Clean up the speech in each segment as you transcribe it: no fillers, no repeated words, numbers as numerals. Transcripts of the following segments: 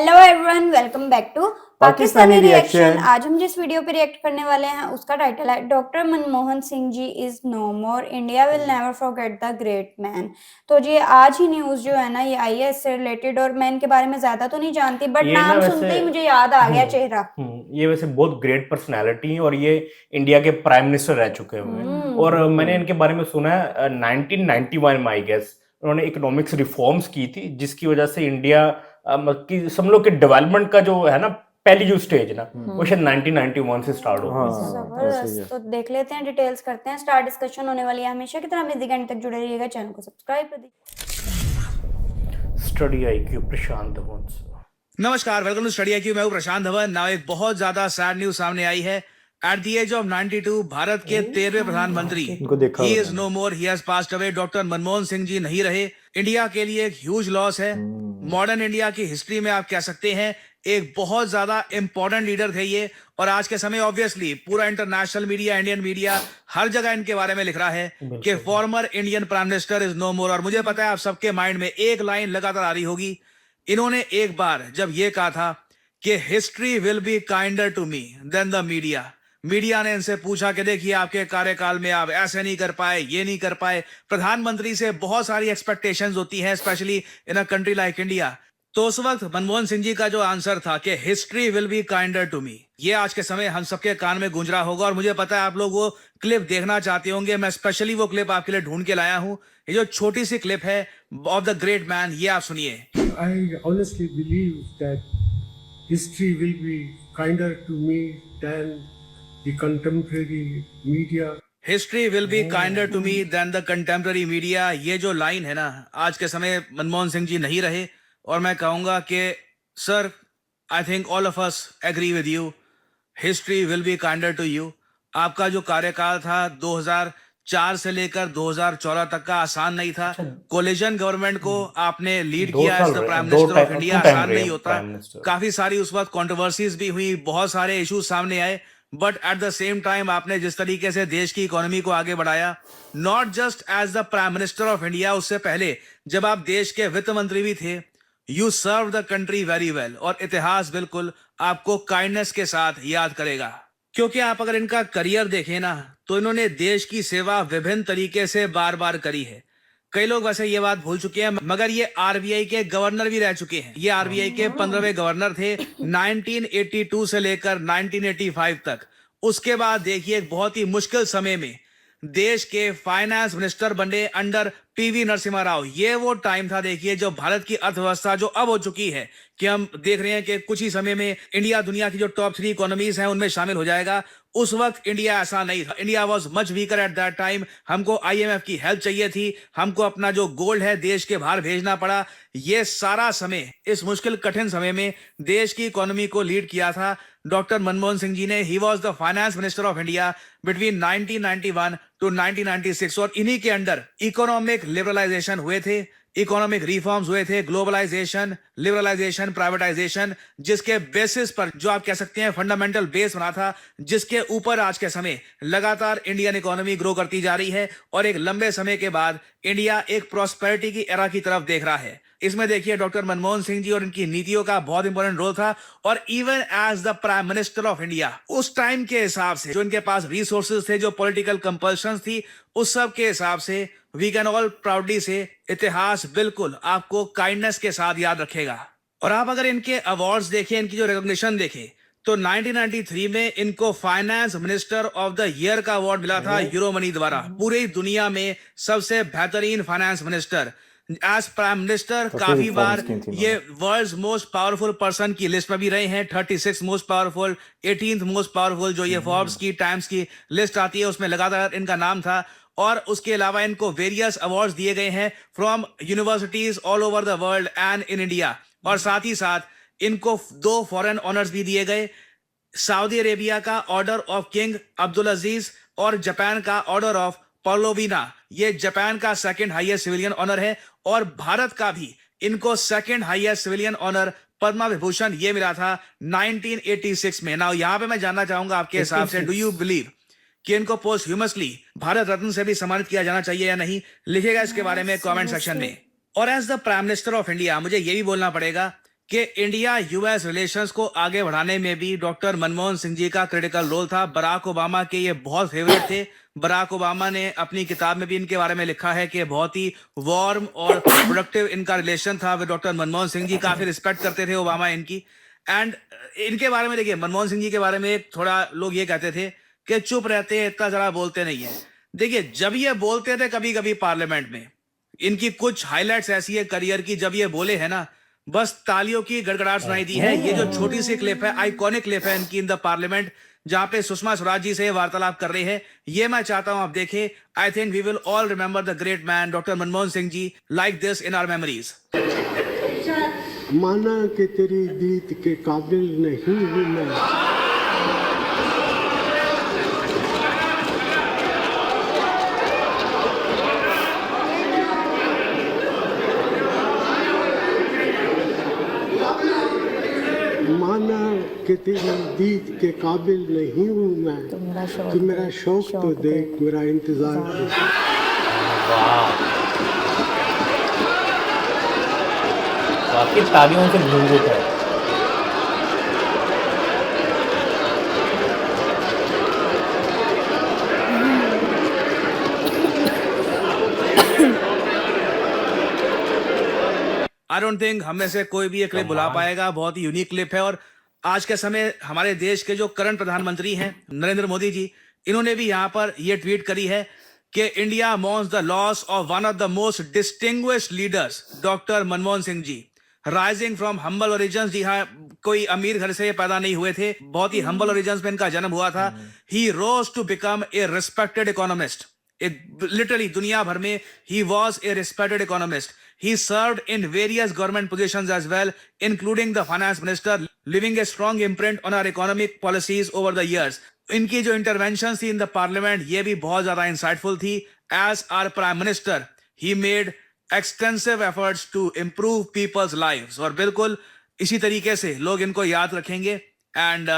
Hello everyone, welcome back to Pakistani reaction. आज हम जिस वीडियो पे रिएक्ट करने वाले हैं उसका टाइटल है doctor Manmohan Singh ji is no more, India will never forget the great man. तो जी आज ही न्यूज जो है ना ये आई है इससे रिलेटेड, और मैं इनके बारे में ज्यादा तो नहीं जानती बट ये ना नाम वैसे सुनते ही मुझे याद आ गया चेहरा। ये वैसे बहुत ग्रेट पर्सनालिटी है और ये इंडिया के प्राइम मिनिस्टर रह चुके हुए हैं। और मैंने इनके बारे में सुना है 1991 में आई गेस उन्होंने इकोनॉमिक्स रिफॉर्म्स की थी जिसकी वजह से इंडिया की सब लोग के डेवलपमेंट का जो है ना पहली जो स्टेज ना वो शायद 1991 से स्टार्ट हो गई। जबरदस्त। तो देख लेते हैं, डिटेल्स करते हैं, स्टार डिस्कशन होने वाली है हमेशा की तरह। म्यूजिक एंड तक जुड़े रहिएगा, चैनल को सब्सक्राइब कर दीजिए। स्टडी आईक्यू प्रशांत धवन। नमस्कार, वेलकम टू स्टडी आईक्यू। मैं हूं प्रशांत धवन। नाउ एक बहुत ज्यादा सैड न्यूज सामने आई है। At the age of 92 Bharat के 13वें प्रधानमंत्री he is no more, he has passed away. Doctor Manmohan Singh ji नहीं रहे। इंडिया के लिए एक ह्यूज लॉस है। मॉडर्न इंडिया की हिस्ट्री में आप कह सकते हैं एक बहुत ज्यादा इंपॉर्टेंट लीडर थे ये। और आज के समय ऑब्वियसली पूरा इंटरनेशनल मीडिया, इंडियन मीडिया हर जगह इनके बारे में लिख रहा है कि former Indian prime minister is no more. और मुझे पता है आप सबके माइंड में एक लाइन लगातार आ रही होगी। इन्होंने एक बार जब ये कहा था कि history will be kinder to me than the media ने इनसे पूछा कि देखिए आपके कार्यकाल में आप ऐसे नहीं कर पाए, ये नहीं कर पाए। प्रधानमंत्री से बहुत सारी एक्सपेक्टेशंस होती हैं, specially in a country like India. तो उस वक्त मनमोहन सिंह जी का जो आंसर था कि history will be kinder to me, ये आज के समय हम सबके कान में गूंज रहा होगा। और मुझे पता है आप लोग वो क्लिप देखना चाहते होंगे। मैं स्पेशली वो क्लिप आपके लिए ढूंढ के लाया हूं। ये जो छोटी सी क्लिप है ऑफ द ग्रेट मैन, ये आप सुनिए। I honestly believe that history will be kinder to me than the contemporary media. History will be kinder to me than the contemporary media. ये जो लाइन है ना, आज के समय मनमोहन सिंह जी नहीं रहे और मैं कहूंगा कि sir, I think all of us agree with you. History will be kinder to you. आपका जो कार्यकाल था 2004 से लेकर 2014 तक का आसान नहीं था। कोलिजन गवर्नमेंट को आपने लीड किया as the prime minister of India. आसान नहीं होता। काफी सारी उस वक्त कंट्रोवर्सीज भी हुई, बहुत सारे इश्यूज सामने आए। But at the same time आपने जिस तरीके से देश की इकोनॉमी को आगे बढ़ाया, not just as the prime minister of India, उससे पहले जब आप देश के वित्त मंत्री भी थे, you serve the country very well. और इतिहास बिल्कुल आपको काइंडनेस के साथ याद करेगा, क्योंकि आप अगर इनका करियर देखें ना तो इन्होंने देश की सेवा विभिन्न तरीके से बार बार करी है। कई लोग वैसे ये बात भूल चुके हैं मगर ये आरबीआई के गवर्नर भी रह चुके हैं। ये आरबीआई के 15वें गवर्नर थे 1982 से लेकर 1985 तक। उसके बाद देखिए एक बहुत ही मुश्किल समय में देश के फाइनेंस मिनिस्टर बने अंडर पीवी नरसिम्हा राव। ये वो टाइम था देखिए जो भारत की अर्थव्यवस्था जो अब हो चुकी है कि हम देख रहे हैं कि कुछ ही समय में इंडिया दुनिया की जो टॉप 3 इकोनॉमीज हैं उनमें शामिल हो जाएगा। उस वक्त इंडिया ऐसा नहीं था। India was much weaker at that time. हमको आईएमएफ की हेल्प चाहिए थी, हमको अपना जो गोल्ड है देश के बाहर भेजना पड़ा। ये सारा समय, इस मुश्किल कठिन समय में देश की इकोनॉमी को लीड किया था डॉक्टर मनमोहन सिंह जी ने। He was the finance minister of India between 1991 to 1996। और इन्हीं के अंडर इकोनॉमिक लिबरलाइजेशन हुए थे, इकोनॉमिक रिफॉर्म्स हुए थे, ग्लोबलाइजेशन, लिबरलाइजेशन, प्राइवेटाइजेशन, जिसके बेसिस पर जो आप कह सकते हैं फंडामेंटल बेस बना था, जिसके ऊपर आज के समय लगातार इंडियन इकोनॉमी ग्रो करती जा रही है। और एक लंबे समय के बाद इंडिया एक प्रॉस्पेरिटी की एरा की तरफ देख रहा है। इसमें देखिए डॉक्टर मनमोहन सिंह जी और इनकी नीतियों का बहुत इंपॉर्टेंट रोल था। और even as the prime minister of India, उस टाइम के हिसाब से जो इनके पास रिसोर्सेज थे, जो पॉलिटिकल कंपल्शंस थी, उस सब के हिसाब से वी कैन ऑल प्राउडली से इतिहास बिल्कुल आपको काइंडनेस के साथ याद रखेगा। और आप अगर इनके अवार्ड्स देखें, इनकी जो रिकॉग्निशन देखें, तो 1993 में इनको finance minister of the year का अवार्ड मिला था यूरोमनी द्वारा। पूरी दुनिया में सबसे बेहतरीन finance minister. As prime minister काफी बार ये वर्ल्ड्स मोस्ट पावरफुल पर्सन की लिस्ट में भी रहे हैं। 36 most powerful, 18th most powerful जो ये फोर्ब्स की, टाइम्स की लिस्ट आती है उसमें लगातार इनका नाम था। और उसके अलावा इनको वेरियस अवार्ड्स दिए गए हैं from universities all over the world and in India. और साथ ही साथ इनको 2 फॉरेन ऑनर्स भी दिए गए, सऊदी अरेबिया का ऑर्डर ऑफ किंग अब्दुल अजीज और जापान का ऑर्डर ऑफ पॉलोविना। ये जापान का सेकंड हाईएस्ट सिविलियन ऑनर है। और भारत का भी इनको second highest civilian honour Padma Vibhushan ये मिला था 1986 में। नाउ यहां पे मैं जानना चाहूंगा आपके हिसाब से, डू यू बिलीव कि इनको पोस्टह्यूमसली भारत रत्न से भी सम्मानित किया जाना चाहिए या नहीं? लिखेगा इसके बारे में कमेंट सेक्शन में। और as the prime minister of India मुझे ये भी बोलना पड़ेगा कि इंडिया यूएस रिलेशंस को आगे बढ़ाने में भी डॉक्टर मनमोहन सिंह जी का क्रिटिकल रोल था। बराक ओबामा के ये बहुत फेवरेट थे। बराक ओबामा ने अपनी किताब में भी इनके बारे में लिखा है कि बहुत ही वार्म और प्रोडक्टिव इनका रिलेशन था विद डॉक्टर मनमोहन सिंह जी। काफी रिस्पेक्ट करते थे ओबामा इनकी। एंड इनके बारे में देखिए, मनमोहन सिंह जी के बारे में थोड़ा लोग ये कहते थे कि चुप रहते हैं, इतना जरा बोलते नहीं है। देखिए, जब ये बोलते थे कभी कभी पार्लियामेंट में, इनकी कुछ हाइलाइट्स ऐसी है करियर की, जब ये बोले हैं ना, बस तालियों की गड़गड़ाहट सुनाई दी है। ये जो छोटी सी क्लिप है, आइकॉनिक क्लिप है इनकी इन द पार्लियामेंट, जहां पे सुषमा स्वराज जी से वार्तालाप कर रहे हैं, ये मैं चाहता हूं आप देखें। I think we will all remember the great man doctor Manmohan Singh ji like this in our memories. माना कि तेरी दीद के काबिल नहीं हूँ मैं, माना कि तेरी दीद के काबिल नहीं हूँ मैं, तो मेरा शौक तो देख, मेरा इंतजार देख। वाह, वाकई तालियों से गूंज उठा है। आई डोंट थिंक हम में से कोई भी ये क्लिप भुला पाएगा। बहुत ही यूनिक क्लिप है। और आज के समय हमारे देश के जो करंट प्रधानमंत्री हैं नरेंद्र मोदी जी, इन्होंने भी यहाँ पर ये ट्वीट करी है कि India mourns the loss of one of the most distinguished leaders doctor Manmohan Singh ji, rising from humble origins. जी हाँ, कोई अमीर घर से पैदा नहीं हुए थे, बहुत ही हम्बल ओरिजिन्स में इनका जन्म हुआ था। He rose to become a respected economist. Literally दुनिया भर में he was a respected economist. He served in various government positions as well, including the finance minister, leaving a strong imprint on our economic policies over the years. इनकी जो interventions थी in the parliament, ये भी बहुत ज्यादा insightful थी. As our prime minister, he made extensive efforts to improve people's lives. और बिल्कुल इसी तरीके से लोग इनको याद रखेंगे। एंड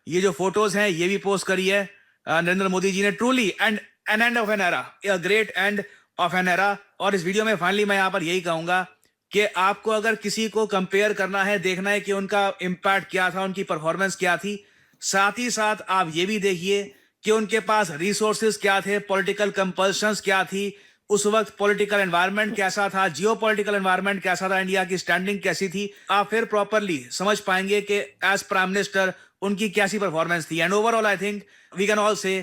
ये जो फोटोज हैं ये भी पोस्ट करी है नरेंद्र मोदी जी ने। Truly and an end of an era, a great end of an era. और इस वीडियो में फाइनली मैं यहाँ पर यही कहूंगा कि आपको अगर किसी को कंपेयर करना है, देखना है कि उनका इम्पैक्ट क्या था, उनकी परफॉर्मेंस क्या थी, साथ ही साथ आप ये भी देखिए कि उनके पास रिसोर्सेज क्या थे, पॉलिटिकल कंपल्शंस क्या थी, उस वक्त पॉलिटिकल एनवायरनमेंट कैसा था, जियो पॉलिटिकल एनवायरनमेंट कैसा था, इंडिया की स्टैंडिंग कैसी थी। आप फिर प्रॉपरली समझ पाएंगे कि एज प्राइम मिनिस्टर उनकी कैसी परफॉर्मेंस थी। And overall I think we can all say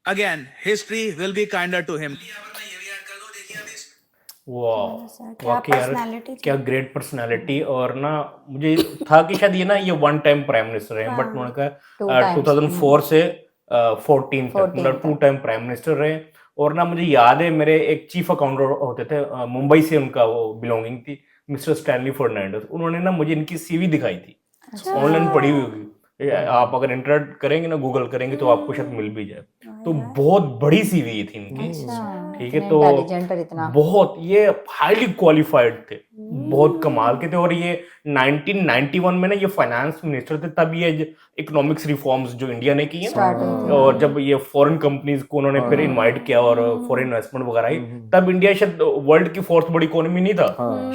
again history will be kinder to him. वाह, वाकई यार क्या ग्रेट पर्सनालिटी। और ना मुझे था कि शायद ये ना ये वन टाइम प्राइम मिनिस्टर है, बट उन्होंने कहा 2004 से 14 तक मतलब 2 टाइम प्राइम मिनिस्टर रहे। और ना मुझे याद है मेरे एक चीफ अकाउंटेंट होते थे, मुंबई से उनका वो बिलोंगिंग थी, मिस्टर स्टैनली फर्नांडिस। उन्होंने ना मुझे इनकी सीवी दिखाई थी, ऑनलाइन पड़ी हुई होगी, आप अगर इंटरनेट करेंगे ना, गूगल करेंगे तो आपको शायद मिल भी जाए। तो बहुत बड़ी सीवी थी इनकी, ठीक है। तो बहुत ये हाईली क्वालिफाइड थे, बहुत कमाल के थे। और ये 1991 में ना ये फाइनेंस मिनिस्टर थे, तब ये इकोनॉमिक्स रिफॉर्म्स जो इंडिया ने की है ना, और जब ये फॉरेन कंपनीज को उन्होंने फिर इनवाइट किया और फॉरेन इन्वेस्टमेंट वगैरह आई, तब इंडिया शायद वर्ल्ड की 4th बड़ी इकोनॉमी नहीं था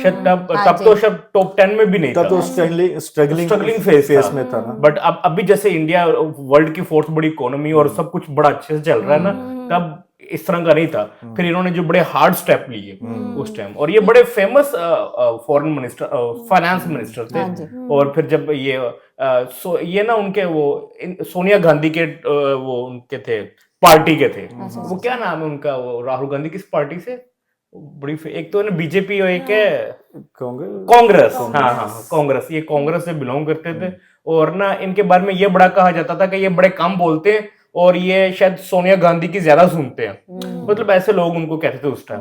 शायद, तब तो शायद टॉप 10 में भी नहीं था, तो स्ट्रगलिंग फेस में था ना। बट अब अभी जैसे इंडिया वर्ल्ड की 4th बड़ी इकोनॉमी और सब कुछ बड़ा अच्छे से चल रहा है ना, तब इस तरह का नहीं था। फिर इन्होंने जो बड़े हार्ड स्टेप लिए उस टाइम, और ये बड़े famous foreign minister, finance minister थे। और फिर जब ये ना उनके वो सोनिया गांधी के वो उनके थे पार्टी के थे, वो क्या नाम है उनका, वो राहुल गांधी किस पार्टी से, बड़ी एक तो है ना बीजेपी और एक है कांग्रेस। हाँ, कांग्रेस, ये कांग्रेस से बिलोंग करते थे। और ना इनके बारे में ये बड़ा कहा जाता था कि ये बड़े कम बोलते हैं और ये शायद सोनिया गांधी की ज्यादा सुनते हैं, मतलब ऐसे लोग उनको कहते थे उस टाइम।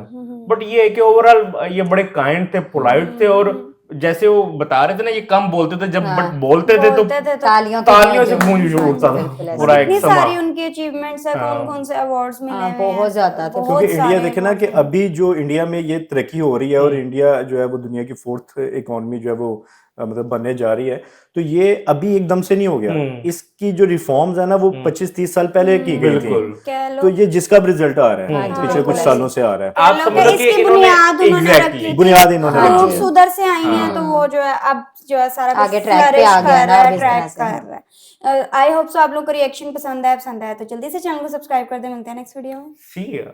बट ये है कि ओवरऑल ये बड़े काइंड थे, पोलाइट थे, और जैसे वो बता रहे थे ना, ये कम बोलते थे जब, बट बोलते थे तो तालियों से गूंज उठता था पूरा एक इतनी समाज। सारी उनकी अचीवमेंट्स है, कौन-कौन से अवार्ड्स मिले हैं, बहुत ज्यादा थे। क्योंकि इंडिया देखे ना कि अभी जो इंडिया में ये तरक्की हो रही है, और इंडिया जो है वो दुनिया की 4th इकोनॉमी जो है वो मतलब बनने जा रही है, तो ये अभी एकदम से नहीं हो गया। इसकी जो रिफॉर्म्स है ना वो 25-30 साल पहले की गई थी। बिल्कुल। कह लो तो ये जिसका रिजल्ट आ रहा है हाँ, पिछले कुछ हाँ, सालों से आ रहा है। आप कह लो समझ कि लो कि इसकी इन्होंने बुनियाद उन्होंने exactly, रखी थी, बुनियाद इन्होंने हाँ, रखी है। उधर से आई हैं, तो वो जो है अब जो है सारा कुछ आगे ट्रैक पे flourish आ गया कर ना रहा अब है, इस ट्रैक तरह से। कर रहा है। आई होप सो आप लोग को रिएक्शन पसंद आया तो जल्दी से चैनल को सब्सक्राइब कर दे। मिलते हैं नेक्स्ट वीडियो में। See ya.